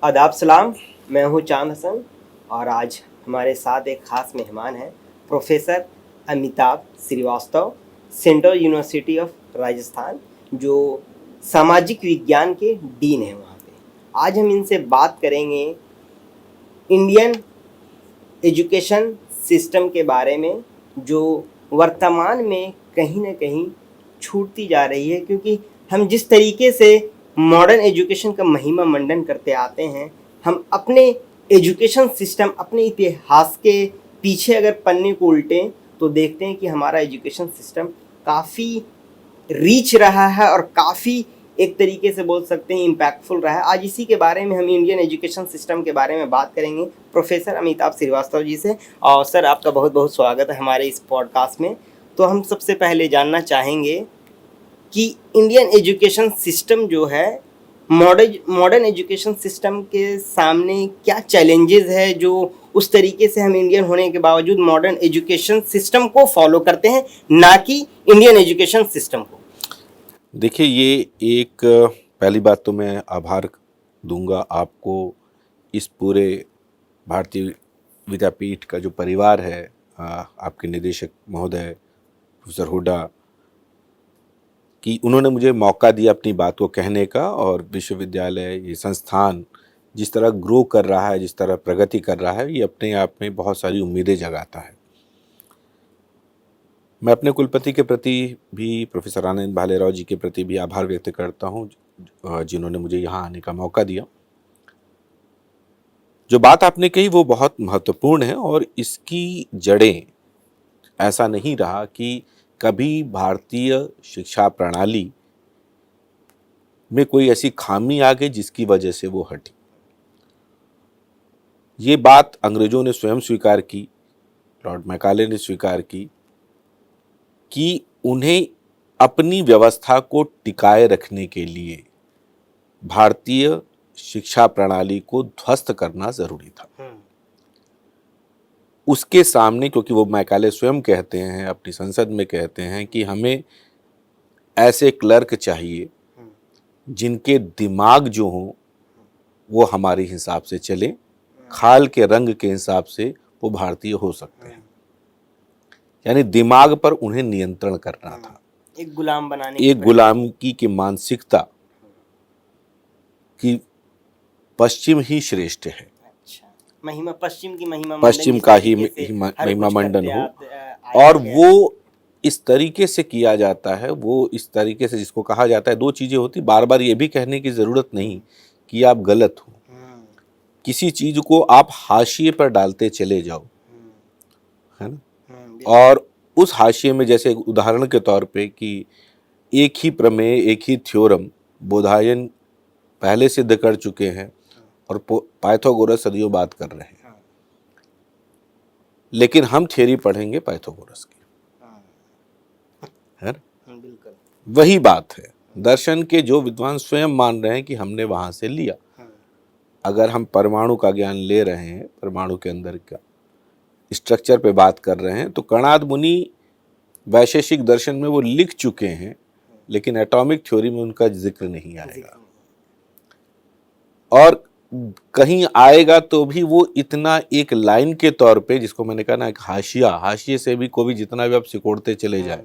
आदाब सलाम। मैं हूँ चांद हसन और आज हमारे साथ एक ख़ास मेहमान हैं professor Amitabh Srivastava, central university of Rajasthan, जो सामाजिक विज्ञान के डीन हैं वहाँ पे। आज हम इनसे बात करेंगे इंडियन एजुकेशन सिस्टम के बारे में, जो वर्तमान में कहीं ना कहीं छूटती जा रही है, क्योंकि हम जिस तरीके से मॉडर्न एजुकेशन का महिमा मंडन करते आते हैं, हम अपने एजुकेशन सिस्टम, अपने इतिहास के पीछे अगर पन्ने को उल्टें तो देखते हैं कि हमारा एजुकेशन सिस्टम काफ़ी रीच रहा है और काफ़ी एक तरीके से बोल सकते हैं इम्पैक्टफुल रहा है। आज इसी के बारे में हम इंडियन एजुकेशन सिस्टम के बारे में बात करेंगे प्रोफेसर अमिताभ श्रीवास्तव जी से। और सर, आपका बहुत बहुत स्वागत है हमारे इस पॉडकास्ट में। तो हम सबसे पहले जानना चाहेंगे कि इंडियन एजुकेशन सिस्टम जो है, मॉडर्न एजुकेशन सिस्टम के सामने क्या चैलेंजेस है, जो उस तरीके से हम इंडियन होने के बावजूद मॉडर्न एजुकेशन सिस्टम को फॉलो करते हैं, ना कि इंडियन एजुकेशन सिस्टम को। देखिए, ये एक पहली बात तो मैं आभार दूंगा आपको, इस पूरे भारतीय विद्यापीठ का जो परिवार है, आपके निदेशक महोदय प्रोफेसर हुड्डा, कि उन्होंने मुझे मौका दिया अपनी बात को कहने का। और विश्वविद्यालय, ये संस्थान जिस तरह ग्रो कर रहा है, जिस तरह प्रगति कर रहा है, ये अपने आप में बहुत सारी उम्मीदें जगाता है। मैं अपने कुलपति के प्रति भी, प्रोफेसर आनंद भालेराव जी के प्रति भी आभार व्यक्त करता हूँ, जिन्होंने मुझे यहाँ आने का मौका दिया। जो बात आपने कही वो बहुत महत्वपूर्ण है और इसकी जड़ें, ऐसा नहीं रहा कि कभी भारतीय शिक्षा प्रणाली में कोई ऐसी खामी आ गई जिसकी वजह से वो हटी। ये बात अंग्रेजों ने स्वयं स्वीकार की, लॉर्ड मैकाले ने स्वीकार की, कि उन्हें अपनी व्यवस्था को टिकाए रखने के लिए भारतीय शिक्षा प्रणाली को ध्वस्त करना जरूरी था। उसके सामने, क्योंकि वो मैकाले स्वयं कहते हैं, अपनी संसद में कहते हैं कि हमें ऐसे क्लर्क चाहिए जिनके दिमाग जो हो वो हमारे हिसाब से चले, खाल के रंग के हिसाब से वो भारतीय हो सकते हैं। यानी दिमाग पर उन्हें नियंत्रण करना था, एक गुलाम बनाने, एक गुलामी की मानसिकता कि पश्चिम ही श्रेष्ठ है, महिमा पश्चिम की महिमा, पश्चिम का ही महिमा मंडन हो। और वो इस तरीके से किया जाता है, वो इस तरीके से, जिसको कहा जाता है, दो चीजें होती, बार बार ये भी कहने की जरूरत नहीं कि आप गलत हो, किसी चीज को आप हाशिए पर डालते चले जाओ, है ना। और उस हाशिए में, जैसे उदाहरण के तौर पे, कि एक ही प्रमेय, एक ही थ्योरम बोधायन पहले सिद्ध कर चुके हैं और पाइथागोरस सदियों बात कर रहे हैं, लेकिन हम थ्योरी पढ़ेंगे पाइथागोरस की, है ना। वही बात है, दर्शन के जो विद्वान स्वयं मान रहे हैं कि हमने वहां से लिया। अगर हम परमाणु का ज्ञान ले रहे हैं, परमाणु के अंदर का स्ट्रक्चर पे बात कर रहे हैं, तो कणाद मुनि वैशेषिक दर्शन में वो लिख चुके हैं, लेकिन एटॉमिक थ्योरी में उनका जिक्र नहीं आएगा, और कहीं आएगा तो भी वो इतना एक लाइन के तौर पे, जिसको मैंने कहा ना, एक हाशिया, हाशिए से भी को भी जितना भी आप सिकोड़ते चले जाए,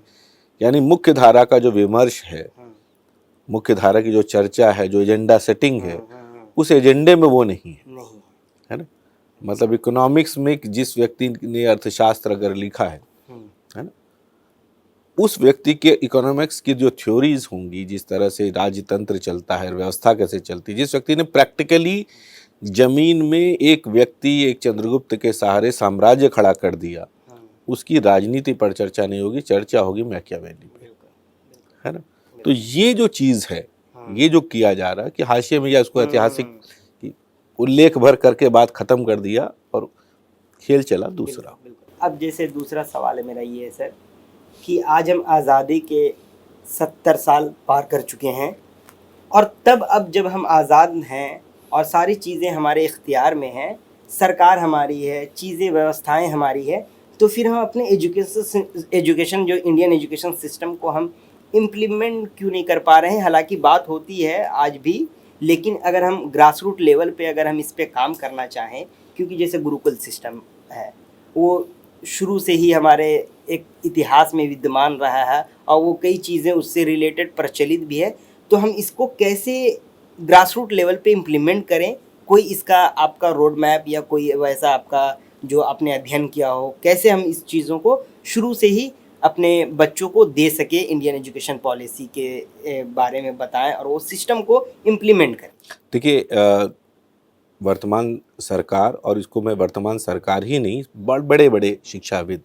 यानी मुख्य धारा का जो विमर्श है, मुख्य धारा की जो चर्चा है, जो एजेंडा सेटिंग है, उस एजेंडे में वो नहीं है ना। मतलब इकोनॉमिक्स में जिस व्यक्ति ने अर्थशास्त्र अगर लिखा है ना, उस व्यक्ति के इकोनॉमिक्स की जो थ्योरीज होंगी, जिस तरह से राजतंत्र चलता है, व्यवस्था कैसे चलती है, जिस व्यक्ति ने प्रैक्टिकली जमीन में एक व्यक्ति, एक चंद्रगुप्त के सहारे साम्राज्य खड़ा कर दिया, उसकी राजनीति पर चर्चा नहीं होगी, चर्चा होगी मैकियावेली पे, है ना। तो ये जो चीज है, ये जो किया जा रहा है कि हाशिए में, या उसको ऐतिहासिक उल्लेख भर करके बात खत्म कर दिया और खेल चला दूसरा। अब जैसे दूसरा सवाल है मेरा ये है सर, कि आज हम आज़ादी के 70 साल पार कर चुके हैं, और तब अब जब हम आज़ाद हैं और सारी चीज़ें हमारे इख्तियार में हैं, सरकार हमारी है, चीज़ें व्यवस्थाएं हमारी है, तो फिर हम अपने एजुकेशन जो इंडियन एजुकेशन सिस्टम को हम इम्प्लीमेंट क्यों नहीं कर पा रहे हैं। हालांकि बात होती है आज भी लेकिन अगर हम ग्रास रूट लेवल पे अगर हम इस पे काम करना चाहें, क्योंकि जैसे गुरुकुल सिस्टम है वो शुरू से ही हमारे एक इतिहास में विद्यमान रहा है और वो कई चीज़ें उससे रिलेटेड प्रचलित भी है, तो हम इसको कैसे ग्रास रूट लेवल पे इम्प्लीमेंट करें? कोई इसका आपका रोड मैप या कोई वैसा आपका जो आपने अध्ययन किया हो, कैसे हम इस चीज़ों को शुरू से ही अपने बच्चों को दे सके, इंडियन एजुकेशन पॉलिसी के बारे में बताएं और वो सिस्टम को इम्प्लीमेंट करें? देखिए, वर्तमान सरकार, और इसको मैं वर्तमान सरकार ही नहीं, बड़े बड़े शिक्षाविद,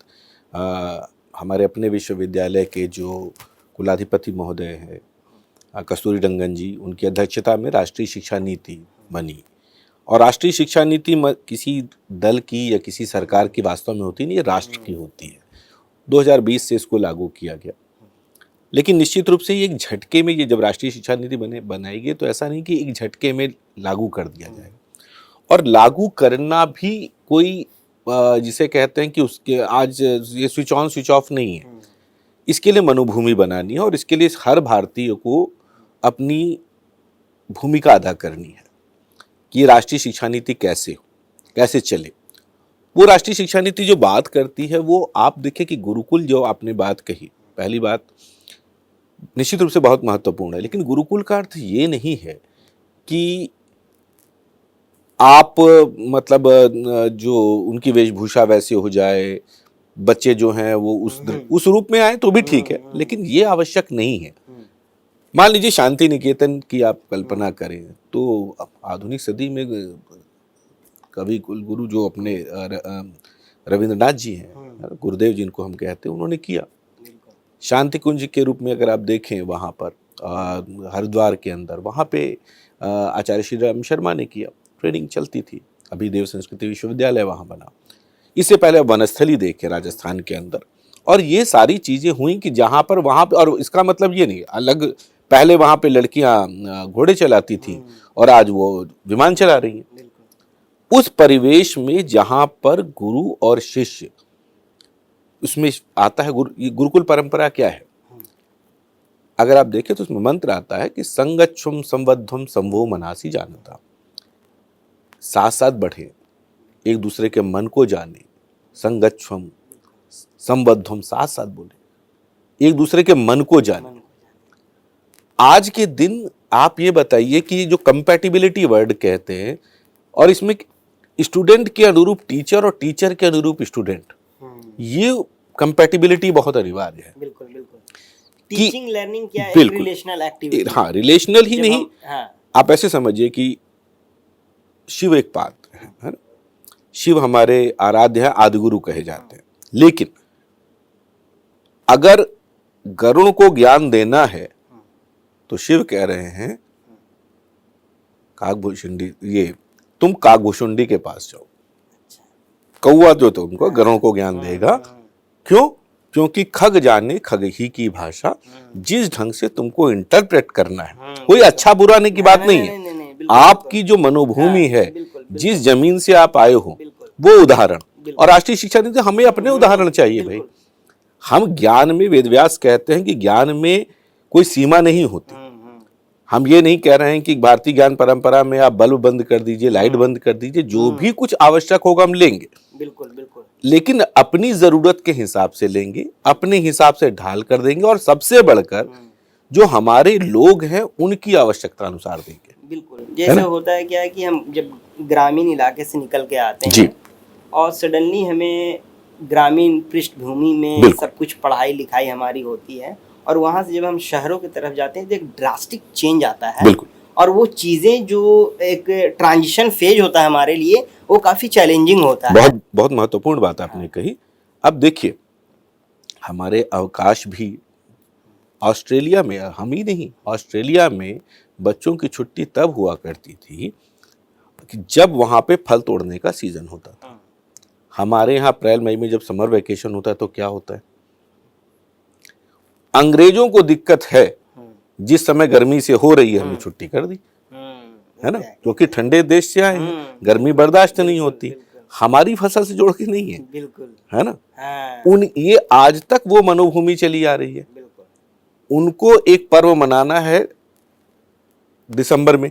हमारे अपने विश्वविद्यालय के जो कुलाधिपति महोदय हैं कस्तूरी रंगन जी, उनकी अध्यक्षता में राष्ट्रीय शिक्षा नीति बनी। और राष्ट्रीय शिक्षा नीति किसी दल की या किसी सरकार की वास्तव में होती नहीं, ये राष्ट्र की होती है। 2020 से इसको लागू किया गया, लेकिन निश्चित रूप से एक झटके में, ये जब राष्ट्रीय शिक्षा नीति बनाई गई तो ऐसा नहीं कि एक झटके में लागू कर दिया जाएगा। और लागू करना भी कोई जिसे कहते हैं कि उसके आज ये स्विच ऑन स्विच ऑफ नहीं है। इसके लिए मनोभूमि बनानी है और इसके लिए हर भारतीय को अपनी भूमिका अदा करनी है कि ये राष्ट्रीय शिक्षा नीति कैसे चले। वो राष्ट्रीय शिक्षा नीति जो बात करती है वो आप देखिए कि गुरुकुल, जो आपने बात कही, पहली बात निश्चित रूप से बहुत महत्वपूर्ण है, लेकिन गुरुकुल का अर्थ ये नहीं है कि आप मतलब जो उनकी वेशभूषा वैसे हो जाए, बच्चे जो हैं वो उस रूप में आए तो भी ठीक है, लेकिन ये आवश्यक नहीं है। मान लीजिए शांति निकेतन की आप कल्पना करें तो आधुनिक सदी में कवि कुलगुरु जो अपने रविंद्रनाथ जी हैं, गुरुदेव जिनको हम कहते हैं, उन्होंने किया। शांति कुंज के रूप में अगर आप देखें वहाँ पर हरिद्वार के अंदर, वहाँ पे आचार्य श्री राम शर्मा ने किया, ट्रेनिंग चलती थी। अभी देव संस्कृति विश्वविद्यालय वहाँ बना। इससे पहले वनस्थली देखे राजस्थान के अंदर, और ये सारी चीज़ें हुई कि जहाँ पर वहाँ पे, और इसका मतलब ये नहीं अलग, पहले वहाँ पे लड़कियाँ घोड़े चलाती थी और आज वो विमान चला रही हैं। उस परिवेश में जहाँ पर गुरु और शिष्य, उसमें आता है गुरुकुल परंपरा क्या है, अगर आप देखें तो उसमें मंत्र आता है कि संगच्छुम संवद्धुम संभो मनासी जानता, साथ साथ बढ़े, एक दूसरे के मन को जाने, संगच्छुम संबद्धुम, साथ साथ बोले, एक दूसरे के मन को जाने। आज के दिन आप ये बताइए कि जो कंपैटिबिलिटी वर्ड कहते हैं, और इसमें स्टूडेंट के अनुरूप टीचर और टीचर के अनुरूप स्टूडेंट, ये कंपैटिबिलिटी बहुत अनिवार्य है। बिल्कुल बिल्कुल। टीचिंग लर्निंग क्या है? Relational activity. हाँ, रिलेशनल ही नहीं, आप ऐसे समझिए कि शिव एक पाद है ना? शिव हमारे आराध्य है, आदिगुरु कहे जाते हैं, लेकिन अगर गरुड़ को ज्ञान देना है तो शिव कह रहे हैं काकभूषुंडी, ये तुम काकभूषुंडी के पास जाओ। कौवा जो तो उनको गरुड़ को ज्ञान देगा, क्यों? क्योंकि खग जाने खग ही की भाषा, जिस ढंग से तुमको इंटरप्रेट करना है, कोई अच्छा बुरा नहीं की बात नहीं है, आपकी जो मनोभूमि है, जिस जमीन से आप आए हो, वो उदाहरण। और राष्ट्रीय शिक्षा नीति हमें अपने उदाहरण चाहिए भाई। हम ज्ञान में, वेदव्यास कहते हैं कि ज्ञान में कोई सीमा नहीं होती। हम ये नहीं कह रहे हैं कि भारतीय ज्ञान परंपरा में आप बल्ब बंद कर दीजिए, लाइट बंद कर दीजिए, जो भी कुछ आवश्यक होगा हम लेंगे, बिल्कुल बिल्कुल, लेकिन अपनी जरूरत के हिसाब से लेंगे, अपने हिसाब से ढाल कर देंगे, और सबसे बढ़कर जो हमारे लोग हैं उनकी आवश्यकता अनुसार देंगे। बिल्कुल, जैसे होता है क्या है कि हम जब ग्रामीण इलाके से निकल के आते हैं और सडनली हमें ग्रामीण पृष्ठभूमि में सब कुछ पढ़ाई लिखाई हमारी होती है, और वहाँ से जब हम शहरों की तरफ जाते हैं तो एक ड्रास्टिक चेंज आता है। बिल्कुल। और वो चीज़ें जो एक ट्रांजिशन फेज होता है हमारे लिए, वो काफ़ी चैलेंजिंग होता है। बहुत महत्वपूर्ण बात आपने कही। अब देखिए, हमारे अवकाश भी ऑस्ट्रेलिया में, हम ही नहीं, ऑस्ट्रेलिया में बच्चों की छुट्टी तब हुआ करती थी कि जब वहाँ पे फल तोड़ने का सीजन होता था। हमारे यहाँ अप्रैल मई में जब समर वेकेशन होता है तो क्या होता है? अंग्रेजों को दिक्कत है, जिस समय गर्मी से हो रही है हमने छुट्टी कर दी, है ना, क्योंकि ठंडे देश से आए हैं, गर्मी बर्दाश्त नहीं होती, हमारी फसल से जोड़ के नहीं है, बिल्कुल, है ना। ये आज तक वो मनोभूमि चली आ रही है। उनको एक पर्व मनाना है दिसंबर में,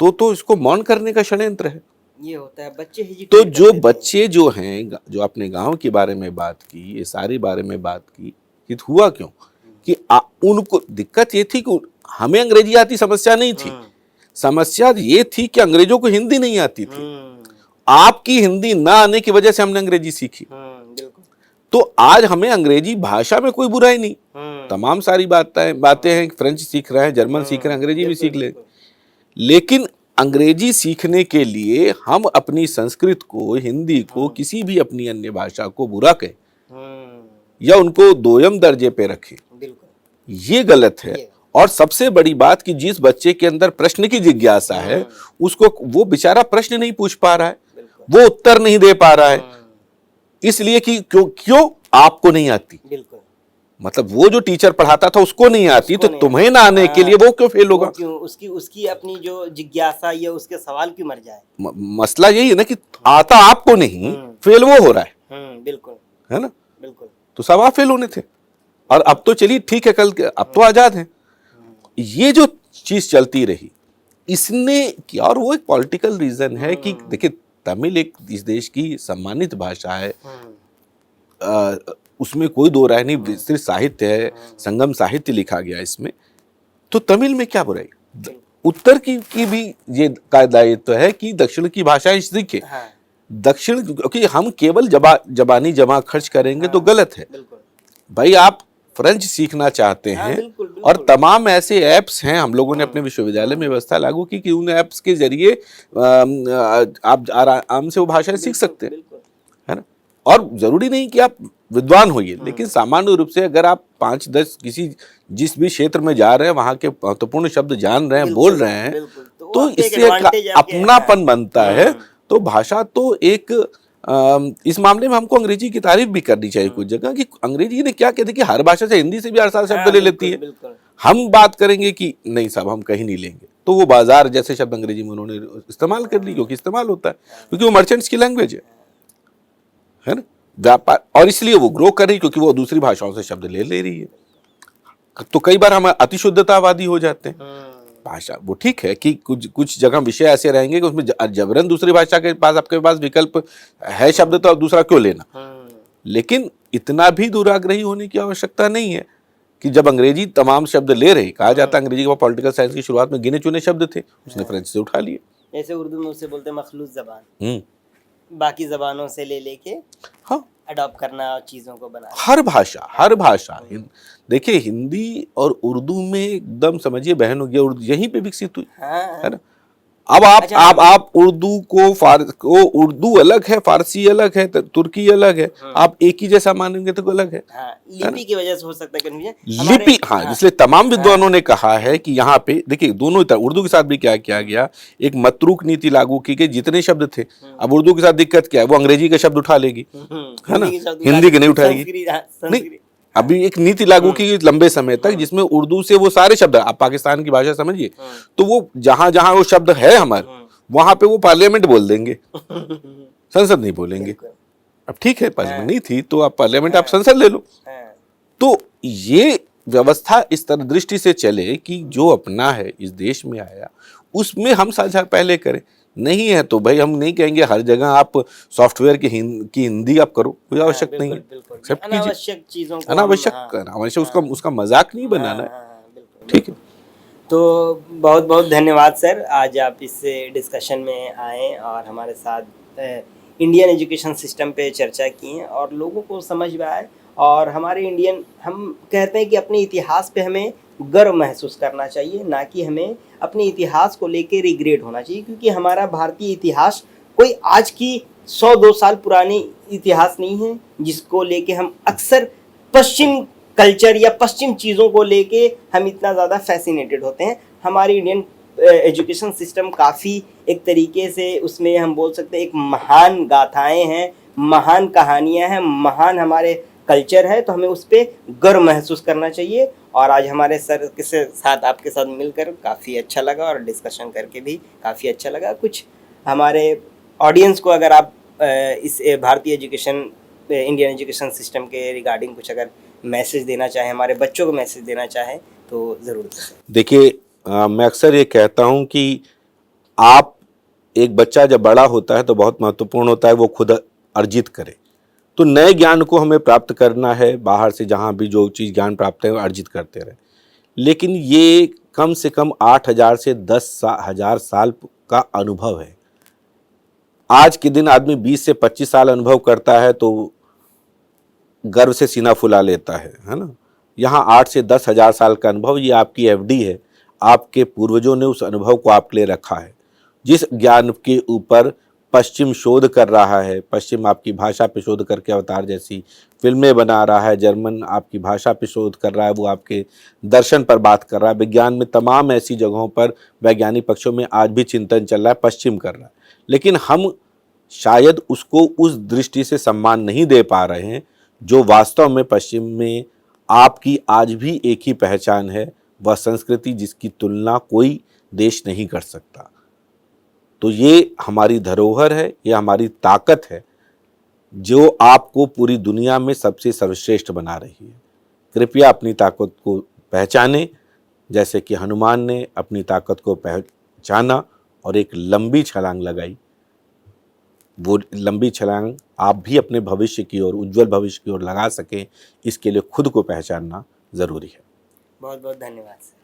तो इसको मौन करने का षड्यंत्र है। ये होता है, बच्चे hesitate तो कर जो देते हैं। बच्चे जो हैं, जो अपने गांव के बारे में बात की, ये सारे बारे में बात की, कि हुआ क्यों कि उनको दिक्कत ये थी कि हमें अंग्रेजी आती समस्या नहीं थी, समस्या ये थी कि अंग्रेजों को हिंदी नहीं आती थी। आपकी हिंदी ना आने की वजह से हमने अंग्रेजी सीखी। बिल्कुल। तो आज हमें अंग्रेजी भाषा में कोई बुराई नहीं, तमाम सारी बातें हैं, फ्रेंच सीख रहे हैं, जर्मन सीख रहे हैं, अंग्रेजी भी सीख ले, लेकिन अंग्रेजी सीखने के लिए हम अपनी संस्कृत को, हिंदी को, किसी भी अपनी अन्य भाषा को बुरा कहें या उनको दोयम दर्जे पे रखें, ये गलत है। और सबसे बड़ी बात कि जिस बच्चे के अंदर प्रश्न की जिज्ञासा है, उसको वो बेचारा प्रश्न नहीं पूछ पा रहा है, वो उत्तर नहीं दे पा रहा है, इसलिए कि क्यों आपको नहीं आती। बिल्कुल। मतलब वो जो टीचर पढ़ाता था उसको नहीं आती, तो तुम्हें ना आने के लिए वो क्यों फेल होगा? क्यों? उसकी अपनी जो जिज्ञासा या उसके सवाल क्यों मर जाए। मसला यही है ना कि आता आपको नहीं, फेल वो हो रहा है। बिल्कुल, है ना। बिल्कुल। तो सब आप फेल होने थे, और अब तो चलिए ठीक है, कल अब तो आजाद हैं। ये जो चीज चलती रही, इसने किया, और वो एक पॉलिटिकल रीजन है कि देखिए, तमिल एक इस देश की सम्मानित भाषा है, उसमें कोई दो राय नहीं, सिर्फ साहित्य है, संगम साहित्य लिखा गया इसमें, तो तमिल में क्या बुराई? उत्तर की भी ये का दायित्व है कि दक्षिण की भाषाएं सीखे। दक्षिण, क्योंकि हम केवल जबानी जमा खर्च करेंगे तो गलत है। भाई आप फ्रेंच सीखना चाहते हैं, और तमाम ऐसे ऐप्स हैं, हम लोगों ने अपने विश्वविद्यालय में व्यवस्था लागू की कि उन ऐप्स के जरिए आप आराम से वो भाषाएं सीख सकते हैं, है ना। और जरूरी नहीं कि आप विद्वान होइए, लेकिन सामान्य रूप से अगर आप 5-10 जिस भी क्षेत्र में जा रहे हैं, वहां के महत्वपूर्ण शब्द जान रहे हैं, बोल रहे हैं, तो इससे अपनापन बनता है। तो भाषा तो एक इस मामले में हमको अंग्रेजी की तारीफ भी करनी चाहिए कुछ जगह, कि अंग्रेजी ने क्या कहते कि हर भाषा से, हिंदी से भी हर साल शब्द ले लेती है। हम बात करेंगे कि नहीं साहब, हम कहीं नहीं लेंगे, तो वो बाजार जैसे शब्द अंग्रेजी में उन्होंने इस्तेमाल कर ली, क्योंकि इस्तेमाल होता है, क्योंकि वो मर्चेंट्स की लैंग्वेज है ना, व्यापार, और इसलिए वो ग्रो कर रही, क्योंकि वो दूसरी भाषाओं से शब्द ले रही है। तो कई बार हम अतिशुद्धतावादी हो जाते हैं। भाषा वो ठीक है कि कुछ जगह विषय ऐसे रहेंगे कि उसमें जबरन दूसरी भाषा के पास, आपके पास विकल्प है शब्द, तो अब दूसरा क्यों लेना। लेकिन इतना भी दुराग्रही होने की आवश्यकता नहीं है कि जब अंग्रेजी तमाम शब्द ले रही, कहा जाता है अंग्रेजी के पॉलिटिकल साइंस की शुरुआत में गिने चुने शब्द थे, उसने फ्रेंच से उठा लिए। जैसे उर्दू में उसे बोलते हैं मखलूत जबान, बाकी जबानों से ले लेके अडॉप्ट करना, चीजों को बनाना। हर भाषा देखिए, हिंदी और उर्दू में एकदम समझिए बहन हो गया, यहीं पे विकसित हुई, है ना। अब आप उर्दू को उर्दू अलग है, फारसी अलग है, तुर्की अलग है, आप एक ही जैसा मानेंगे तो अलग है। लिपि की वजह से हो सकता है लिपि, इसलिए तमाम विद्वानों ने कहा है कि यहाँ पे देखिए, दोनों तरह उर्दू के साथ भी क्या किया गया, एक मतरूक नीति लागू की गई, जितने शब्द थे। अब उर्दू के साथ दिक्कत क्या है, वो अंग्रेजी का शब्द उठा लेगी, है ना, हिंदी के नहीं उठाएगी। नहीं, अभी एक नीति लागू की लंबे समय तक, जिसमें उर्दू से वो सारे शब्द, आप पाकिस्तान की भाषा समझिए, तो वो जहां जहां वो शब्द है हमारे, वहां पे वो पार्लियामेंट बोल देंगे, संसद नहीं बोलेंगे। अब ठीक है, पार्लियामेंट नहीं थी तो आप पार्लियामेंट, आप संसद ले लो। तो ये व्यवस्था इस तरह दृष्टि से चले कि जो अपना है, इस देश में आया, उसमें हम साझा पहले करें। नहीं है तो भाई हम नहीं कहेंगे हर जगह आप सॉफ्टवेयर की हिंदी आप करो, कोई आवश्यक नहीं है। एक्सेप्ट कीजिए, अनावश्यक चीजों को, अनावश्यक उसका मजाक नहीं बनाना है। ठीक है, तो बहुत बहुत धन्यवाद सर, आज आप इस डिस्कशन में आए और हमारे साथ इंडियन एजुकेशन सिस्टम पे चर्चा की है, और लोगों को समझ में आए। और हमारे हम कहते हैं कि अपने इतिहास पे हमें गर्व महसूस करना चाहिए, ना कि हमें अपने इतिहास को लेके रिग्रेट होना चाहिए, क्योंकि हमारा भारतीय इतिहास कोई आज की 100-2 साल पुरानी इतिहास नहीं है जिसको लेके हम अक्सर पश्चिम कल्चर या पश्चिम चीज़ों को लेके हम इतना ज़्यादा फैसिनेटेड होते हैं। हमारी इंडियन एजुकेशन सिस्टम काफ़ी एक तरीके से, उसमें हम बोल सकते हैं एक महान गाथाएं हैं, महान कहानियां हैं, महान हमारे कल्चर है, तो हमें उस पर गर्व महसूस करना चाहिए। और आज हमारे सर के साथ, आपके साथ मिलकर काफ़ी अच्छा लगा, और डिस्कशन करके भी काफ़ी अच्छा लगा। कुछ हमारे ऑडियंस को अगर आप इस भारतीय इंडियन एजुकेशन सिस्टम के रिगार्डिंग कुछ अगर मैसेज देना चाहें, हमारे बच्चों को मैसेज देना चाहें, तो ज़रूर। देखिए, मैं अक्सर ये कहता हूँ कि आप एक बच्चा जब बड़ा होता है तो बहुत महत्वपूर्ण होता है वो खुद अर्जित करे। तो नए ज्ञान को हमें प्राप्त करना है, बाहर से जहाँ भी जो चीज़ ज्ञान प्राप्त है वो अर्जित करते रहे, लेकिन ये कम से कम 8,000 से 10,000 साल का अनुभव है। आज के दिन आदमी 20 से 25 साल अनुभव करता है तो गर्व से सीना फुला लेता है ना। यहाँ 8 से 10,000 साल का अनुभव, ये आपकी एफडी है। आपके पूर्वजों ने उस अनुभव को आपके लिए रखा है। जिस ज्ञान के ऊपर पश्चिम शोध कर रहा है, पश्चिम आपकी भाषा पे शोध करके अवतार जैसी फिल्में बना रहा है, जर्मन आपकी भाषा पे शोध कर रहा है, वो आपके दर्शन पर बात कर रहा है, विज्ञान में तमाम ऐसी जगहों पर वैज्ञानिक पक्षों में आज भी चिंतन चल रहा है, पश्चिम कर रहा है, लेकिन हम शायद उसको उस दृष्टि से सम्मान नहीं दे पा रहे हैं जो वास्तव में पश्चिम में आपकी आज भी एक ही पहचान है, वह संस्कृति जिसकी तुलना कोई देश नहीं कर सकता। तो ये हमारी धरोहर है, ये हमारी ताकत है जो आपको पूरी दुनिया में सबसे सर्वश्रेष्ठ बना रही है। कृपया अपनी ताकत को पहचानें, जैसे कि हनुमान ने अपनी ताकत को पहचाना और एक लंबी छलांग लगाई। वो लंबी छलांग आप भी अपने भविष्य की ओर, उज्जवल भविष्य की ओर लगा सकें, इसके लिए खुद को पहचानना ज़रूरी है। बहुत बहुत धन्यवाद सर।